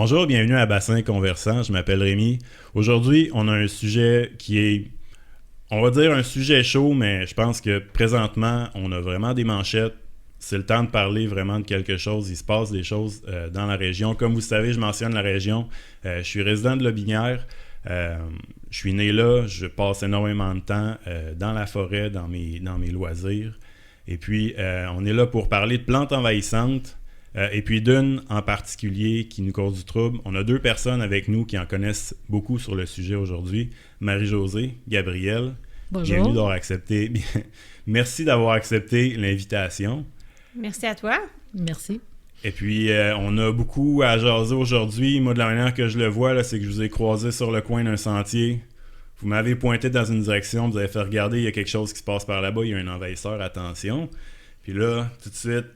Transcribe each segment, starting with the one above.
Bonjour, bienvenue à Bassin Conversant, je m'appelle Rémi. Aujourd'hui, on a un sujet qui est, on va dire un sujet chaud, mais je pense que présentement, on a vraiment des manchettes. C'est le temps de parler vraiment de quelque chose. Il se passe des choses dans la région. Comme vous savez, je mentionne la région. Je suis résident de Lotbinière. Je suis né là. Je passe énormément de temps dans la forêt, dans mes loisirs. Et puis, on est là pour parler de plantes envahissantes. Et puis d'une en particulier qui nous cause du trouble. On a deux personnes avec nous qui en connaissent beaucoup sur le sujet aujourd'hui. Marie-Josée, Gabrielle. Bonjour. Bienvenue d'avoir accepté. Merci d'avoir accepté l'invitation. Merci à toi. Merci. Et puis, on a beaucoup à jaser aujourd'hui. Moi, de la manière que je le vois, là, c'est que je vous ai croisé sur le coin d'un sentier. Vous m'avez pointé dans une direction, vous avez fait regarder, il y a quelque chose qui se passe par là-bas, il y a un envahisseur, attention. Puis là, tout de suite,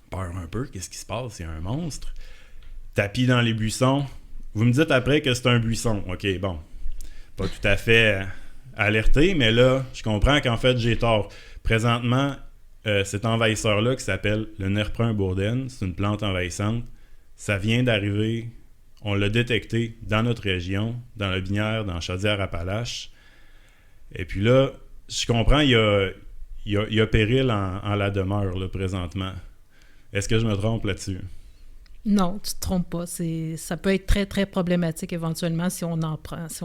peur un peu, qu'est-ce qui se passe? Il y a un monstre. Tapis dans les buissons. Vous me dites après que c'est un buisson. OK, bon. Pas tout à fait alerté, mais là, je comprends qu'en fait, j'ai tort. Présentement, cet envahisseur-là qui s'appelle le nerf brun bourdaine, c'est une plante envahissante. Ça vient d'arriver, on l'a détecté dans notre région, dans Lotbinière, dans Chaudière-Appalaches. Et puis là, je comprends, il y a péril en la demeure là, présentement. Est-ce que je me trompe là-dessus? Non, tu te trompes pas. Ça peut être très, très problématique éventuellement si on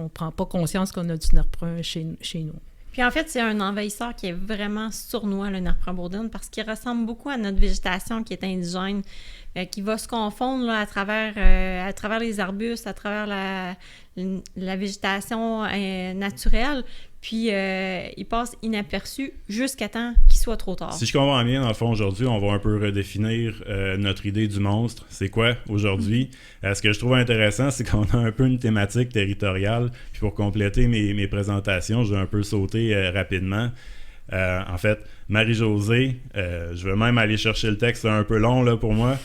prend pas conscience qu'on a du nerf brun chez nous. Puis en fait, c'est un envahisseur qui est vraiment sournois, le nerf brun bourdaine, parce qu'il ressemble beaucoup à notre végétation qui est indigène, qui va se confondre là, à travers les arbustes, à travers la végétation naturelle. Puis il passe inaperçu jusqu'à temps qu'il soit trop tard. Si je comprends bien, dans le fond, aujourd'hui, on va un peu redéfinir notre idée du monstre. C'est quoi aujourd'hui? Ce que je trouve intéressant, c'est qu'on a un peu une thématique territoriale. Puis pour compléter mes présentations, je vais un peu sauter rapidement. En fait, Marie-Josée, je vais même aller chercher le texte, c'est un peu long là, pour moi.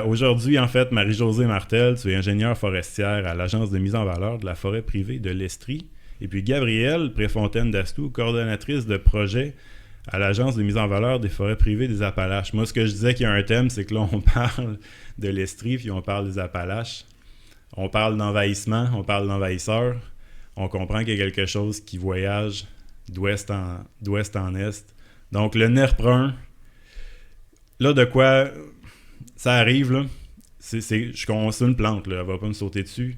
Aujourd'hui, en fait, Marie-Josée Martel, tu es ingénieure forestière à l'Agence de mise en valeur de la forêt privée de l'Estrie. Et puis Gabrielle Préfontaine-Dastou, coordonnatrice de projet à l'Agence de mise en valeur des forêts privées des Appalaches. Moi, ce que je disais qu'il y a un thème, c'est que là, on parle de l'Estrie, puis on parle des Appalaches. On parle d'envahissement, on parle d'envahisseurs. On comprend qu'il y a quelque chose qui voyage d'ouest en est. Donc, le nerf brun, là, de quoi ça arrive, là, c'est une plante, là, elle va pas me sauter dessus.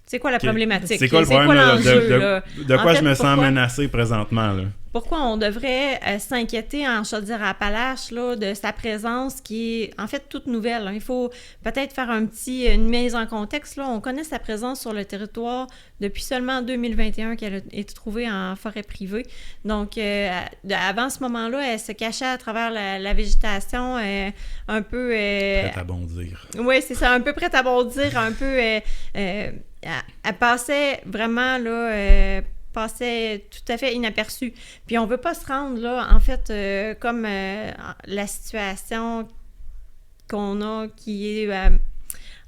C'est quoi la problématique? C'est quoi le problème? L'enjeu, de quoi je me sens menacé présentement? Là? Pourquoi on devrait s'inquiéter en Chaudière-Appalaches là, de sa présence qui est en fait toute nouvelle? Il faut peut-être faire une mise en contexte. Là. On connaît sa présence sur le territoire depuis seulement 2021 qu'elle a été trouvée en forêt privée. Donc, avant ce moment-là, elle se cachait à travers la végétation un peu... prête à bondir. Oui, c'est ça, un peu prête à bondir, un peu... elle passait vraiment, là... passait tout à fait inaperçue. Puis on veut pas se rendre là, en fait, comme la situation qu'on a qui est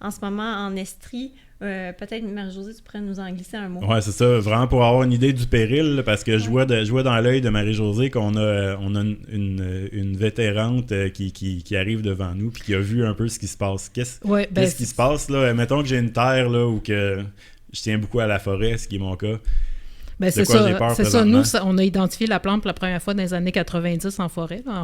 en ce moment en Estrie. Peut-être, Marie-Josée, tu pourrais nous en glisser un mot. Oui, c'est ça. Vraiment pour avoir une idée du péril, là, parce que je vois dans l'œil de Marie-Josée qu'on a une vétérante qui arrive devant nous puis qui a vu un peu ce qui se passe. Qu'est-ce qui se passe là? Mettons que j'ai une terre là où que je tiens beaucoup à la forêt, ce qui est mon cas. Ben, c'est ça. Nous, on a identifié la plante pour la première fois dans les années 90 en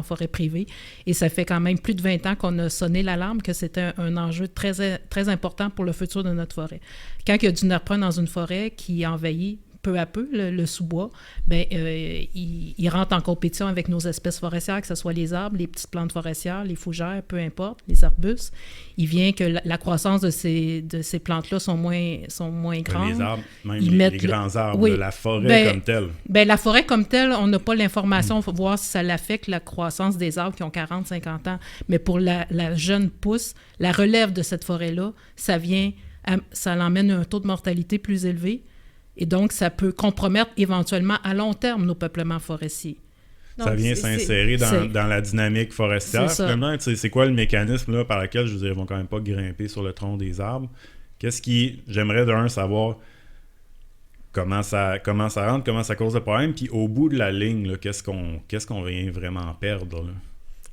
forêt privée. Et ça fait quand même plus de 20 ans qu'on a sonné l'alarme que c'était un enjeu très, très important pour le futur de notre forêt. Quand il y a du nerf brun dans une forêt qui envahit peu à peu le sous-bois, ben, il rentre en compétition avec nos espèces forestières, que ce soit les arbres, les petites plantes forestières, les fougères, peu importe, les arbustes. Il vient que la croissance de ces plantes-là sont moins grandes. Les arbres, même les grands arbres, oui, la forêt comme telle. Ben, la forêt comme telle, on n'a pas l'information pour voir si ça affecte la croissance des arbres qui ont 40-50 ans. Mais pour la jeune pousse, la relève de cette forêt-là, ça l'emmène à un taux de mortalité plus élevé. Et donc, ça peut compromettre éventuellement à long terme nos peuplements forestiers. Donc, ça vient s'insérer dans la dynamique forestière. Finalement, c'est quoi le mécanisme là, par lequel, je veux dire, ils vont quand même pas grimper sur le tronc des arbres? J'aimerais savoir comment ça rentre, comment ça cause le problème, puis au bout de la ligne, là, qu'est-ce qu'on vient vraiment perdre? Là?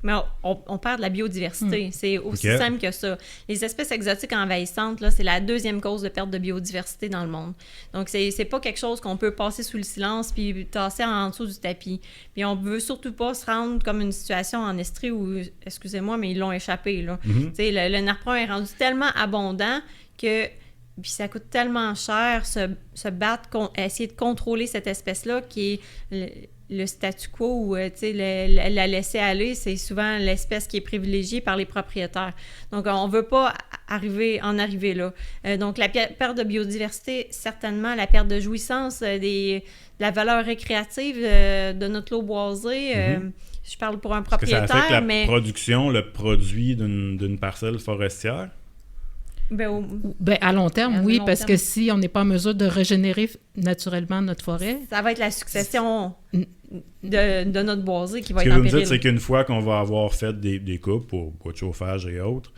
Mais on perd de la biodiversité. C'est aussi simple que ça. Les espèces exotiques envahissantes, là, c'est la deuxième cause de perte de biodiversité dans le monde. Donc, c'est pas quelque chose qu'on peut passer sous le silence puis tasser en dessous du tapis. Puis on veut surtout pas se rendre comme une situation en Estrie où, excusez-moi, mais ils l'ont échappé, là. Le nerf brun est rendu tellement abondant que... Puis ça coûte tellement cher se battre, essayer de contrôler cette espèce-là qui est... Le statu quo ou la laisser aller, c'est souvent l'espèce qui est privilégiée par les propriétaires. Donc, on ne veut pas en arriver là. Donc, la perte de biodiversité, certainement, la perte de jouissance, de la valeur récréative de notre lot boisé. Je parle pour un propriétaire, ça affecte la production, le produit d'une parcelle forestière? À long terme, oui, parce que si on n'est pas en mesure de régénérer naturellement notre forêt... Ça va être la succession de notre boisé qui va être en péril. Ce que vous me dites, c'est qu'une fois qu'on va avoir fait des coupes pour bois de chauffage et autres,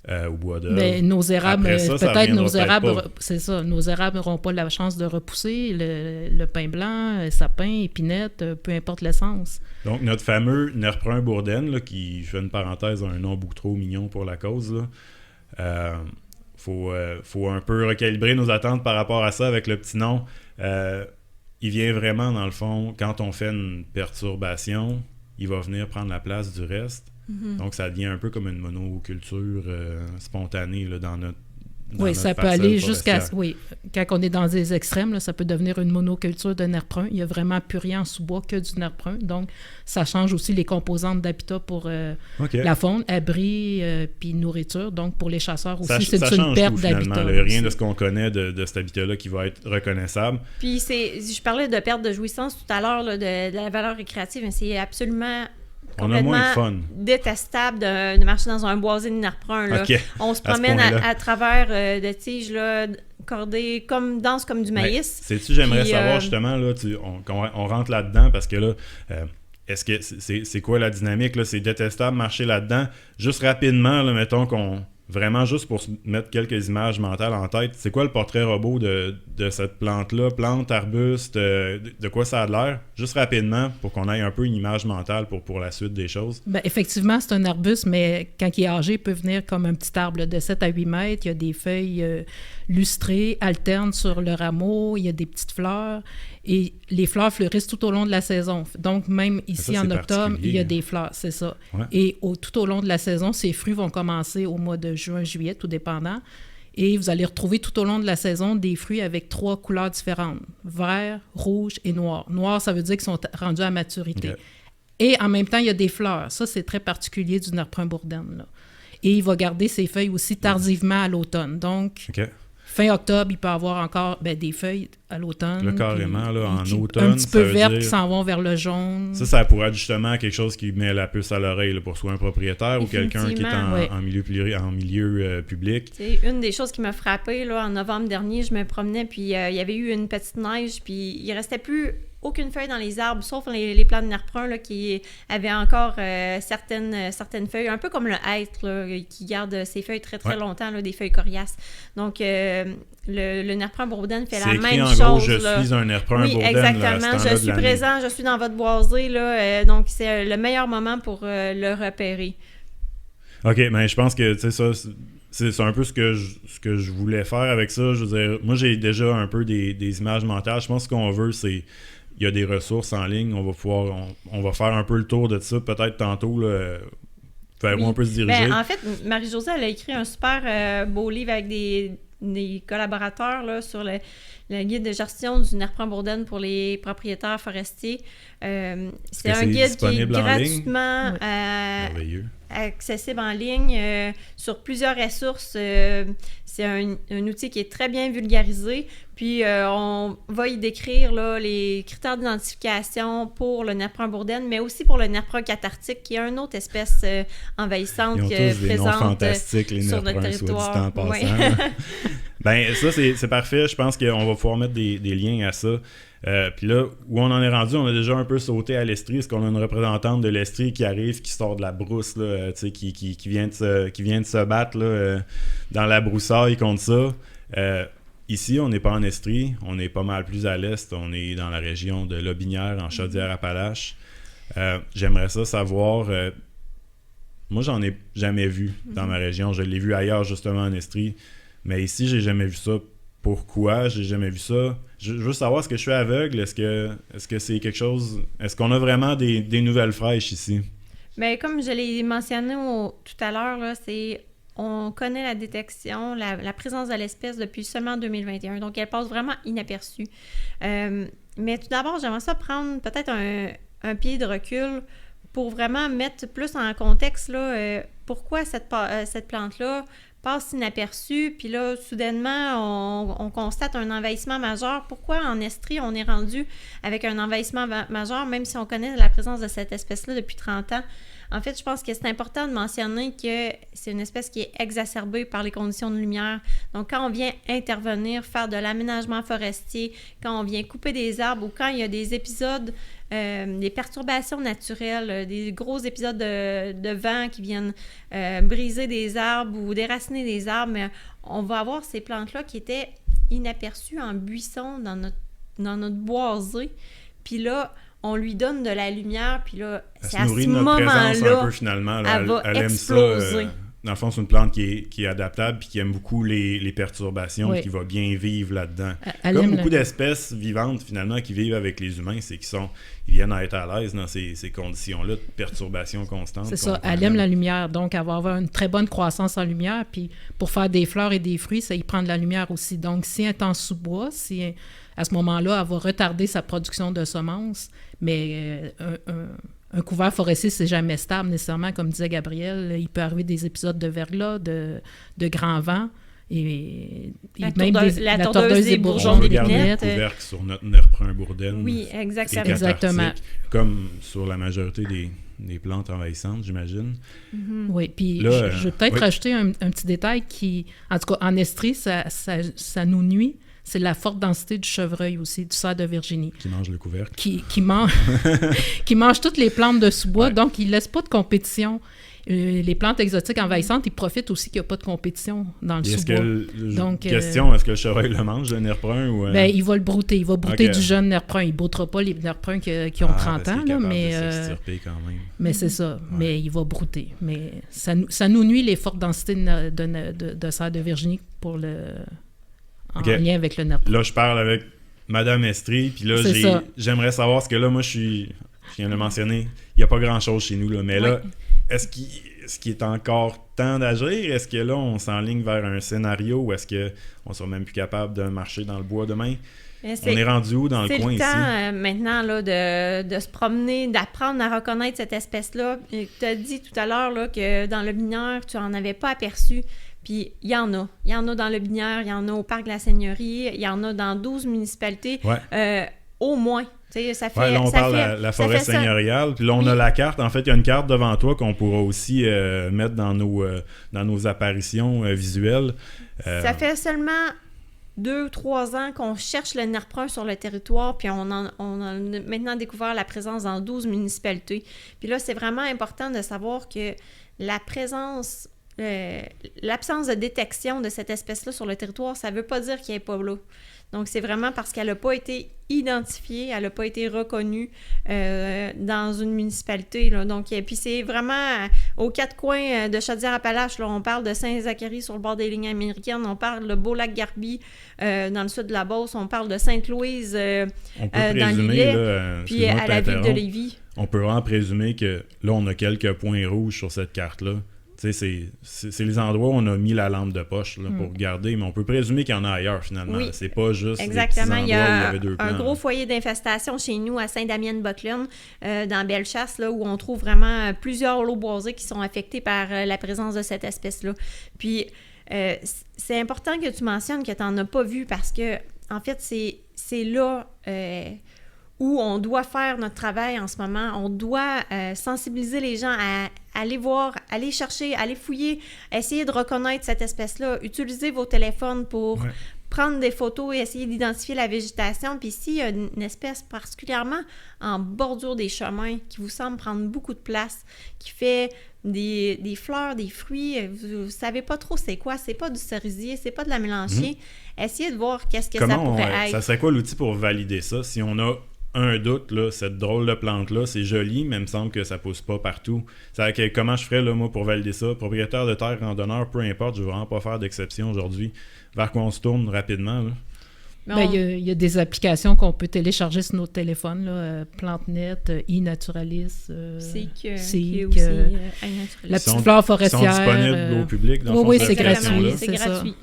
au bois d'œuvre... Mais nos érables, c'est ça, nos érables n'auront pas la chance de repousser, le pin blanc, sapin, épinette, peu importe l'essence. Donc, notre fameux nerf brun bourdaine, là, qui, je fais une parenthèse, a un nom beaucoup trop mignon pour la cause, là, faut un peu recalibrer nos attentes par rapport à ça avec le petit nom. Il vient vraiment, dans le fond, quand on fait une perturbation, il va venir prendre la place du reste. Donc, ça devient un peu comme une monoculture spontanée là, dans notre ça peut aller jusqu'à... Oui, quand on est dans des extrêmes, là, ça peut devenir une monoculture de nerf brun. Il n'y a vraiment plus rien en sous-bois que du nerf brun. Donc, ça change aussi les composantes d'habitat pour la faune, abri, puis nourriture. Donc, pour les chasseurs aussi, c'est une perte d'habitat. Rien de ce qu'on connaît de cet habitat-là qui va être reconnaissable. Puis, je parlais de perte de jouissance tout à l'heure, là, de la valeur récréative, mais c'est absolument... On a moins de fun. Détestable de marcher dans un boisé de nerf brun. Là. Okay. On se promène à travers de tiges là, cordées, denses comme du maïs. Sais-tu, j'aimerais savoir justement, là, on rentre là-dedans parce que là, est-ce que c'est quoi la dynamique? Là? C'est détestable marcher là-dedans. Juste rapidement, là, mettons qu'on... Vraiment, juste pour se mettre quelques images mentales en tête, c'est quoi le portrait robot de cette plante-là? Plante, arbuste, de quoi ça a l'air? Juste rapidement, pour qu'on ait un peu une image mentale pour la suite des choses. Effectivement, c'est un arbuste, mais quand il est âgé, il peut venir comme un petit arbre de 7 à 8 mètres. Il y a des feuilles lustrées, alternes sur le rameau. Il y a des petites fleurs. Et les fleurs fleurissent tout au long de la saison. Donc, même ici, en octobre, il y a des fleurs, c'est ça. Ouais. Et tout au long de la saison, ces fruits vont commencer au mois de juin, juillet, tout dépendant. Et vous allez retrouver tout au long de la saison des fruits avec 3 couleurs différentes. Vert, rouge et noir. Noir, ça veut dire qu'ils sont rendus à maturité. Okay. Et en même temps, il y a des fleurs. Ça, c'est très particulier du nerf brun bourdaine, là. Et il va garder ses feuilles aussi tardivement à l'automne. Donc... Okay. Fin octobre, il peut avoir encore des feuilles à l'automne. Là, carrément, là, en automne. Un petit peu vertes qui s'en vont vers le jaune. Ça pourrait être justement quelque chose qui met la puce à l'oreille là, pour soit un propriétaire ou quelqu'un qui est en milieu public. C'est une des choses qui m'a frappée. Là, en novembre dernier, je me promenais, puis il y avait eu une petite neige, puis il restait plus aucune feuille dans les arbres, sauf les plants de nerf brun là, qui avaient encore certaines feuilles, un peu comme le hêtre là, qui garde ses feuilles très très longtemps, là, des feuilles coriaces. Donc, le nerf brun bourdaine fait la même chose. Gros, je suis un nerf brun bourdaine. Oui, exactement. Je suis présent, je suis dans votre boisé, là, donc c'est le meilleur moment pour le repérer. OK, mais je pense que ça... C'est un peu ce que je voulais faire avec ça. Je veux dire, moi, j'ai déjà un peu des images mentales. Je pense que ce qu'on veut, c'est... Il y a des ressources en ligne. On va faire un peu le tour de ça, peut-être tantôt, là, faire où on peut se diriger. En fait, Marie-Josée, elle a écrit un super beau livre avec des collaborateurs là, sur le guide de gestion du nerf brun bourdaine pour les propriétaires forestiers. C'est un guide qui est gratuitement accessible en ligne sur plusieurs ressources. C'est un outil qui est très bien vulgarisé. Puis, on va y décrire là, les critères d'identification pour le nerf brun bourdaine, mais aussi pour le nerf brun cathartique, qui est une autre espèce envahissante présente sur notre territoire. Ça, c'est parfait. Je pense qu'on va pouvoir mettre des liens à ça. Puis là, où on en est rendu, on a déjà un peu sauté à l'Estrie, parce qu'on a une représentante de l'Estrie qui arrive, qui sort de la brousse, là, qui vient de se battre là, dans la broussaille contre ça. Ici, on n'est pas en Estrie, on est pas mal plus à l'est, on est dans la région de Lobinière, en Chaudière-Appalaches. J'aimerais ça savoir... moi, j'en ai jamais vu dans ma région. Je l'ai vu ailleurs, justement, en Estrie. Mais ici, j'ai jamais vu ça. Pourquoi j'ai jamais vu ça? Je veux savoir, est-ce que je suis aveugle? Est-ce que c'est quelque chose... Est-ce qu'on a vraiment des nouvelles fraîches ici? Bien, comme je l'ai mentionné tout à l'heure, là, on connaît la détection, la présence de l'espèce depuis seulement 2021. Donc, elle passe vraiment inaperçue. Mais tout d'abord, j'aimerais ça prendre peut-être un pied de recul pour vraiment mettre plus en contexte là, pourquoi cette plante-là passe inaperçue, puis là, soudainement, on constate un envahissement majeur. Pourquoi en Estrie, on est rendu avec un envahissement majeur, même si on connaît la présence de cette espèce-là depuis 30 ans? En fait, je pense que c'est important de mentionner que c'est une espèce qui est exacerbée par les conditions de lumière. Donc, quand on vient intervenir, faire de l'aménagement forestier, quand on vient couper des arbres ou quand il y a des épisodes, des perturbations naturelles, des gros épisodes de vent qui viennent briser des arbres ou déraciner des arbres, mais on va avoir ces plantes-là qui étaient inaperçues en buisson dans notre boisé. Puis là, on lui donne de la lumière, puis là, c'est à ce moment-là, un peu, finalement, là, elle va elle aime exploser. Ça, dans le fond, c'est une plante qui est adaptable puis qui aime beaucoup les perturbations, oui. Qui va bien vivre là-dedans. Comme beaucoup d'espèces vivantes, finalement, qui vivent avec les humains, c'est qu'ils viennent à être à l'aise dans ces conditions-là de perturbation constante. C'est ça, elle aime la lumière, donc elle va avoir une très bonne croissance en lumière, puis pour faire des fleurs et des fruits, ça y prend de la lumière aussi. Donc, si elle est en sous-bois, à ce moment-là, elle va retarder sa production de semences, mais un couvert forestier, c'est jamais stable nécessairement, comme disait Gabriel. Il peut arriver des épisodes de verglas, de grands vents, et même la tordeuse des bourgeons des binettes. On regarde le couvercle sur notre nerf brun bourdaine. Oui, exactement. Comme sur la majorité des plantes envahissantes, j'imagine. Mm-hmm. Oui, puis là, je vais peut-être rajouter un petit détail qui, en tout cas, en Estrie, ça nous nuit. C'est la forte densité du chevreuil aussi, du cerf de Virginie. Qui mange le couvercle. Qui mange toutes les plantes de sous-bois, donc il ne laisse pas de compétition. Les plantes exotiques envahissantes, ils profitent aussi qu'il n'y a pas de compétition dans le sous-bois. Question, est-ce que le chevreuil le mange, le nerf brun? Ou Ben, il va le brouter. Il va brouter du jeune nerf brun. Il ne broutera pas les nerfs bruns qui ont 30 ans. Là, mais quand même. Mais c'est ça. Ouais. Mais il va brouter. Mais ça nous nuit, les fortes densités de cerf de Virginie pour en lien avec le nerf. Là, je parle avec Madame Estrie, puis là, j'aimerais savoir ce que là, moi, je viens de le mentionner, il n'y a pas grand-chose chez nous, là, mais là, est-ce qu'il est encore temps d'agir? Est-ce que là, on s'enligne vers un scénario ou est-ce qu'on ne sera même plus capable de marcher dans le bois demain? On est rendu où dans le coin ici? C'est le temps maintenant là, de se promener, d'apprendre à reconnaître cette espèce-là. Tu as dit tout à l'heure là, que dans le Binière, tu n'en avais pas aperçu. Puis, il y en a. Il y en a dans le Binière, il y en a au Parc de la Seigneurie, il y en a dans 12 municipalités, au moins. Ça fait, là, on parle de la forêt seigneuriale. Puis là, on a la carte. En fait, il y a une carte devant toi qu'on pourra aussi mettre dans nos apparitions visuelles. Ça fait seulement 2 ou 3 ans qu'on cherche le nerf brun sur le territoire, puis on a maintenant découvert la présence dans 12 municipalités. Puis là, c'est vraiment important de savoir que l'absence de détection de cette espèce-là sur le territoire, ça ne veut pas dire qu'il n'est pas là. Donc, c'est vraiment parce qu'elle n'a pas été identifiée, elle n'a pas été reconnue dans une municipalité. Là. Donc, puis c'est vraiment aux 4 coins de Chaudière-Appalaches. Là, on parle de Saint-Zacharie sur le bord des lignes américaines, on parle de Beau-Lac-Garby dans le sud de la Beauce, on parle de Sainte-Louise dans l'Îlet, puis à la ville de Lévis. On peut vraiment présumer que là, on a quelques points rouges sur cette carte-là. C'est les endroits où on a mis la lampe de poche là, pour regarder, mais on peut présumer qu'il y en a ailleurs finalement. Oui. C'est pas juste exactement. Des petits endroits où il y avait 2 plants. Un gros foyer d'infestation chez nous à Saint-Damien-de-Boclin, dans Bellechasse, là, où on trouve vraiment plusieurs lots boisés qui sont affectés par la présence de cette espèce-là. Puis, c'est important que tu mentionnes que tu n'en as pas vu parce que, en fait, c'est là où on doit faire notre travail en ce moment. On doit sensibiliser les gens à aller voir, aller chercher, aller fouiller, essayer de reconnaître cette espèce-là. Utilisez vos téléphones pour prendre des photos et essayer d'identifier la végétation. Puis s'il y a une espèce particulièrement en bordure des chemins qui vous semble prendre beaucoup de place, qui fait des fleurs, des fruits, vous savez pas trop c'est quoi, c'est pas du cerisier, c'est pas de la mélanchier. Essayez de voir qu'est-ce que ça pourrait être. Ça serait quoi l'outil pour valider ça? Si on a un doute, là, cette drôle de plante-là, c'est joli, mais il me semble que ça pousse pas partout. C'est-à-dire que comment je ferais, là, moi, pour valider ça? Propriétaire de terre, randonneur, peu importe, je veux vraiment pas faire d'exception aujourd'hui. Vers quoi on se tourne rapidement, là? Il y a des applications qu'on peut télécharger sur notre téléphone, là, PlanteNet, iNaturalist, Seek, la petite flore forestière. Ils sont disponibles au public dans oui, c'est gratuit. C'est gratuit.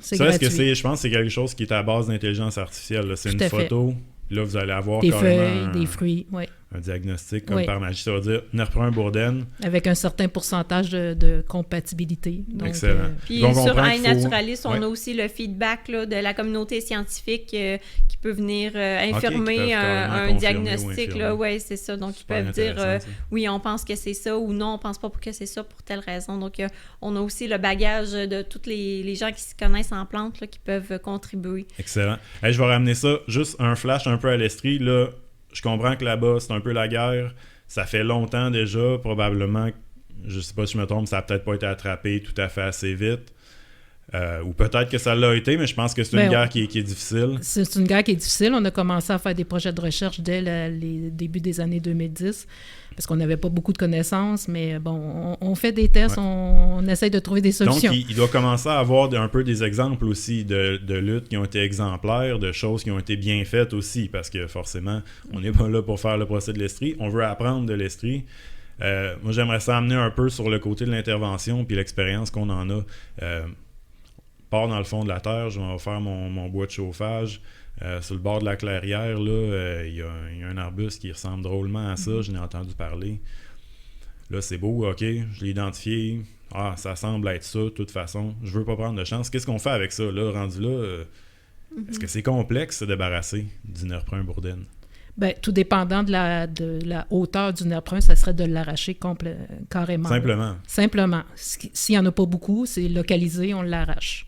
Je pense que c'est quelque chose qui est à la base d'intelligence artificielle. Là. C'est une photo. Là, vous allez avoir des feuilles, des fruits, oui. Un diagnostic comme par magie. Ça veut dire nerfrun bourdaine. Avec un certain pourcentage de compatibilité. Donc, excellent. Puis sur iNaturalist, on a aussi le feedback là, de la communauté scientifique qui peut venir infirmer un diagnostic. Oui, c'est ça. Donc, ils peuvent dire oui, on pense que c'est ça ou non, on pense pas que c'est ça pour telle raison. Donc, on a aussi le bagage de tous les gens qui se connaissent en plantes là, qui peuvent contribuer. Excellent. Hey, je vais ramener ça. Juste un flash un peu à l'esprit. Là, je comprends que là-bas, c'est un peu la guerre. Ça fait longtemps déjà, probablement, je sais pas si je me trompe, ça n'a peut-être pas été attrapé tout à fait assez vite. Ou peut-être que ça l'a été, mais je pense que c'est une guerre qui est difficile. C'est une guerre qui est difficile. On a commencé à faire des projets de recherche dès les débuts des années 2010, parce qu'on n'avait pas beaucoup de connaissances, mais bon, on fait des tests, on essaye de trouver des solutions. Donc, il doit commencer à avoir un peu des exemples aussi de luttes qui ont été exemplaires, de choses qui ont été bien faites aussi, parce que forcément, on n'est pas là pour faire le procès de l'Estrie. On veut apprendre de l'Estrie. Moi, j'aimerais ça amener un peu sur le côté de l'intervention puis l'expérience qu'on en a. Part dans le fond de la terre, je vais faire mon bois de chauffage. Sur le bord de la clairière, là, il y a un arbuste qui ressemble drôlement à ça, je n'ai entendu parler. Là, c'est beau, ok, je l'ai identifié. Ah, ça semble être ça, de toute façon. Je veux pas prendre de chance. Qu'est-ce qu'on fait avec ça, là, rendu là? Est-ce que c'est complexe de se débarrasser du nerf-brun bourdaine? Bien, tout dépendant de la hauteur du nerf-brun, ça serait de l'arracher carrément. Simplement. S'il n'y en a pas beaucoup, c'est localisé, on l'arrache.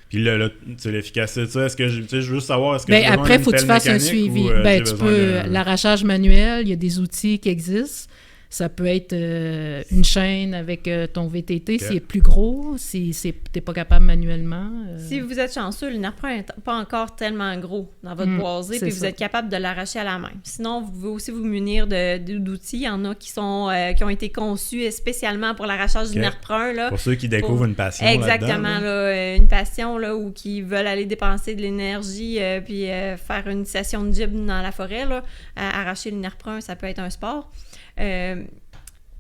Puis l'efficacité de ça, est-ce que je veux juste savoir, est-ce que bien, après, il faut que tu fasses un suivi. Tu peux, l'arrachage manuel, il y a des outils qui existent. Ça peut être une chaîne avec ton VTT s'il est plus gros, si tu n'es pas capable manuellement. Si vous êtes chanceux, le nerf-brun n'est pas encore tellement gros dans votre boisé, puis vous êtes capable de l'arracher à la main. Sinon, vous pouvez aussi vous munir d'outils. Il y en a qui ont été conçus spécialement pour l'arrachage du nerf-brun. Là, pour ceux qui découvrent une passion exactement, là, une passion là, ou qui veulent aller dépenser de l'énergie puis faire une session de gym dans la forêt. Là, arracher le nerf-brun, ça peut être un sport.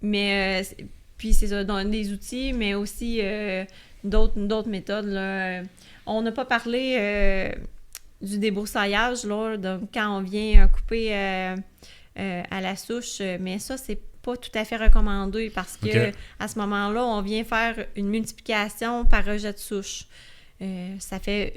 Puis c'est ça, dans des outils, mais aussi d'autres méthodes. Là. On n'a pas parlé du débroussaillage, là, donc quand on vient couper à la souche, mais ça, c'est pas tout à fait recommandé parce que à ce moment-là, on vient faire une multiplication par rejet de souche. Ça fait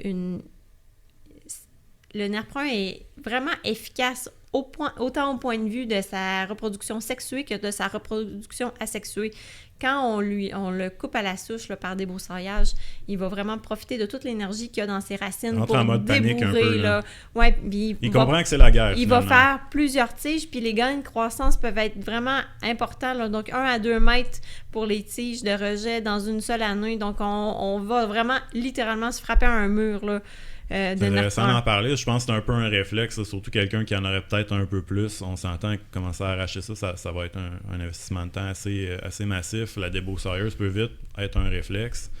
le nerf-brun est vraiment efficace autant au point de vue de sa reproduction sexuée que de sa reproduction asexuée. Quand on le coupe à la souche là, par débroussaillage, il va vraiment profiter de toute l'énergie qu'il y a dans ses racines pour débourrer. Là. Ouais, il comprend que c'est la guerre. Il va faire plusieurs tiges, puis les gains de croissance peuvent être vraiment importants. Là, donc, 1 à 2 mètres pour les tiges de rejet dans une seule année. Donc, on va vraiment littéralement se frapper à un mur, là. C'est intéressant d'en parler. Je pense que c'est un peu un réflexe, surtout quelqu'un qui en aurait peut-être un peu plus. On s'entend que commencer à arracher ça va être un investissement de temps assez massif. La débroussailleuse peut vite être un réflexe.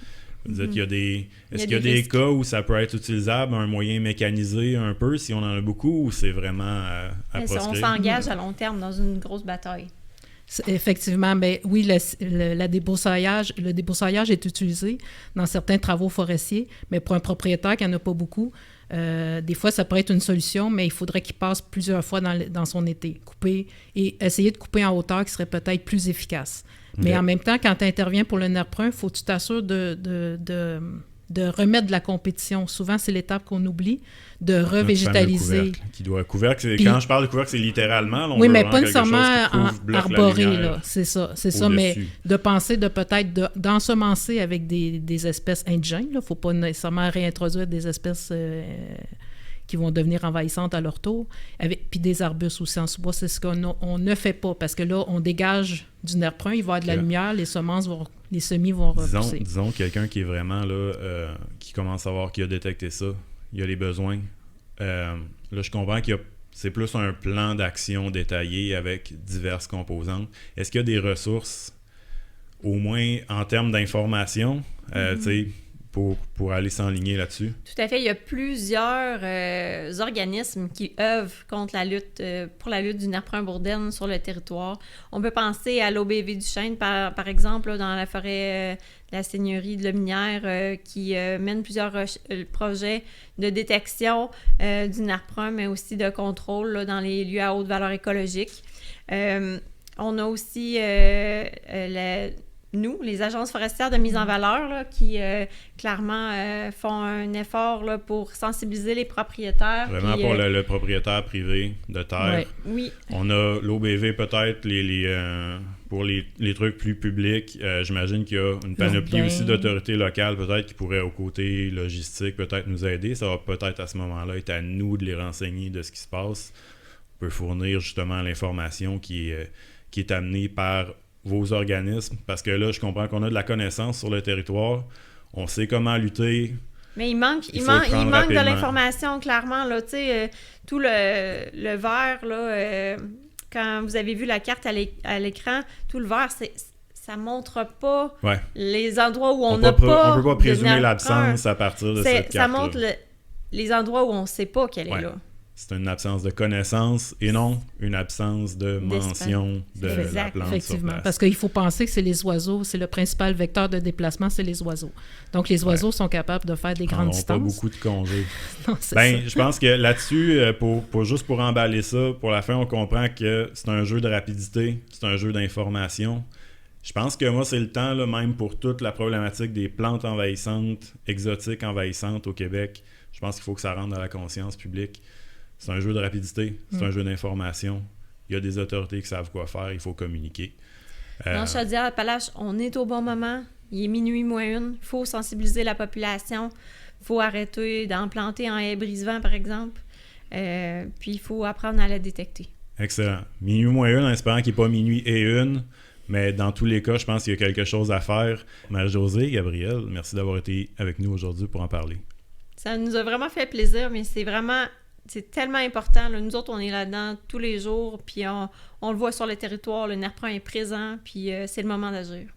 Vous dites qu'il y a est-ce qu'il y a des cas où ça peut être utilisable, un moyen mécanisé un peu, si on en a beaucoup, ou c'est vraiment à proscrire? On s'engage à long terme dans une grosse bataille. Effectivement, bien, oui, le débroussaillage est utilisé dans certains travaux forestiers, mais pour un propriétaire qui n'en a pas beaucoup, des fois, ça pourrait être une solution, mais il faudrait qu'il passe plusieurs fois dans son été, couper et essayer de couper en hauteur qui serait peut-être plus efficace. Mais en même temps, quand tu interviens pour le nerf-brun, il faut que tu t'assures de remettre de la compétition. Souvent, c'est l'étape qu'on oublie, de revégétaliser. Quand je parle de couvercle, c'est littéralement... Oui, mais pas nécessairement arboré, là. C'est ça, mais de penser de peut-être d'ensemencer avec des espèces indigènes. Il ne faut pas nécessairement réintroduire des espèces qui vont devenir envahissantes à leur tour, puis des arbustes aussi en sous-bois. C'est ce qu'on ne fait pas, parce que là, on dégage du nerf-brun, il va y avoir de la lumière, les semis vont repousser. Disons quelqu'un qui est vraiment là, qui commence à voir qu'il a détecté ça, il a les besoins. Là, je comprends qu'il y a c'est plus un plan d'action détaillé avec diverses composantes. Est-ce qu'il y a des ressources, au moins en termes d'information, tu sais, pour aller s'enligner là-dessus? Tout à fait. Il y a plusieurs organismes qui œuvrent contre la lutte, pour la lutte du nerf brun bourdaine sur le territoire. On peut penser à l'OBV du Chêne, par exemple, là, dans la forêt de la Seigneurie de Lominière, qui mène plusieurs projets de détection du nerf brun, mais aussi de contrôle là, dans les lieux à haute valeur écologique. On a aussi nous, les agences forestières de mise en valeur, là, qui clairement font un effort là, pour sensibiliser les propriétaires. Vraiment puis, pour le propriétaire privé de terre. Oui. On a l'OBV peut-être pour les trucs plus publics. J'imagine qu'il y a une panoplie aussi d'autorités locales peut-être qui pourraient au côté logistique peut-être nous aider. Ça va peut-être à ce moment-là être à nous de les renseigner de ce qui se passe. On peut fournir justement l'information qui est amenée par vos organismes, parce que là, je comprends qu'on a de la connaissance sur le territoire, on sait comment lutter. Mais il manque de l'information, clairement, là, tu sais, tout le vert, là, quand vous avez vu la carte à l'écran, tout le vert, ça montre pas les endroits où on n'a pas... On peut pas présumer l'absence à partir de cette carte. Ça montre les endroits où on sait pas qu'elle est là. C'est une absence de connaissance et non une absence de mention de la plante. Effectivement, sur place. parce qu'il faut penser que c'est les oiseaux, c'est le principal vecteur de déplacement, c'est les oiseaux. Donc, les oiseaux sont capables de faire des grandes distances. Ils n'ont pas beaucoup de congés. Non, c'est ça. Je pense que là-dessus, juste pour emballer ça, pour la fin, on comprend que c'est un jeu de rapidité, c'est un jeu d'information. Je pense que moi, c'est le temps, là, même pour toute la problématique des plantes envahissantes, exotiques envahissantes au Québec. Je pense qu'il faut que ça rentre dans la conscience publique. C'est un jeu de rapidité, c'est un jeu d'information. Il y a des autorités qui savent quoi faire, il faut communiquer. Dans Chaudière-Appalaches, on est au bon moment. Il est minuit moins une. Il faut sensibiliser la population. Il faut arrêter d'en planter en haie brise-vent, par exemple. Puis il faut apprendre à la détecter. Excellent. Minuit moins une, en espérant qu'il n'y ait pas minuit et une. Mais dans tous les cas, je pense qu'il y a quelque chose à faire. Marie-Josée, Gabriel, merci d'avoir été avec nous aujourd'hui pour en parler. Ça nous a vraiment fait plaisir, mais c'est tellement important. Là. Nous autres, on est là-dedans tous les jours, puis on le voit sur le territoire, le nerf brun est présent, puis c'est le moment d'agir.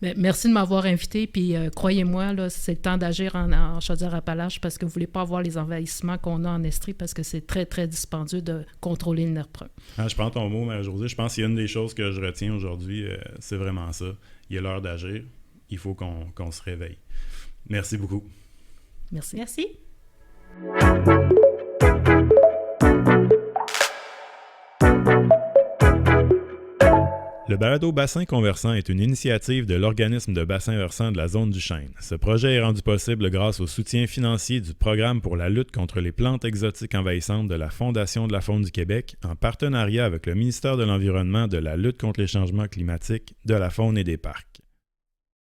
Mais merci de m'avoir invité, puis croyez-moi, là, c'est le temps d'agir en Chaudière-Appalaches parce que vous ne voulez pas avoir les envahissements qu'on a en Estrie parce que c'est très, très dispendieux de contrôler le nerf brun. Je prends ton mot, Marie-Josée. Je pense qu'il y a une des choses que je retiens aujourd'hui, c'est vraiment ça. Il est l'heure d'agir. Il faut qu'on se réveille. Merci beaucoup. Merci. Merci. Le balado Bassin Conversant est une initiative de l'organisme de bassin versant de la zone du Chêne. Ce projet est rendu possible grâce au soutien financier du Programme pour la lutte contre les plantes exotiques envahissantes de la Fondation de la faune du Québec en partenariat avec le ministère de l'Environnement, de la lutte contre les changements climatiques, de la faune et des parcs.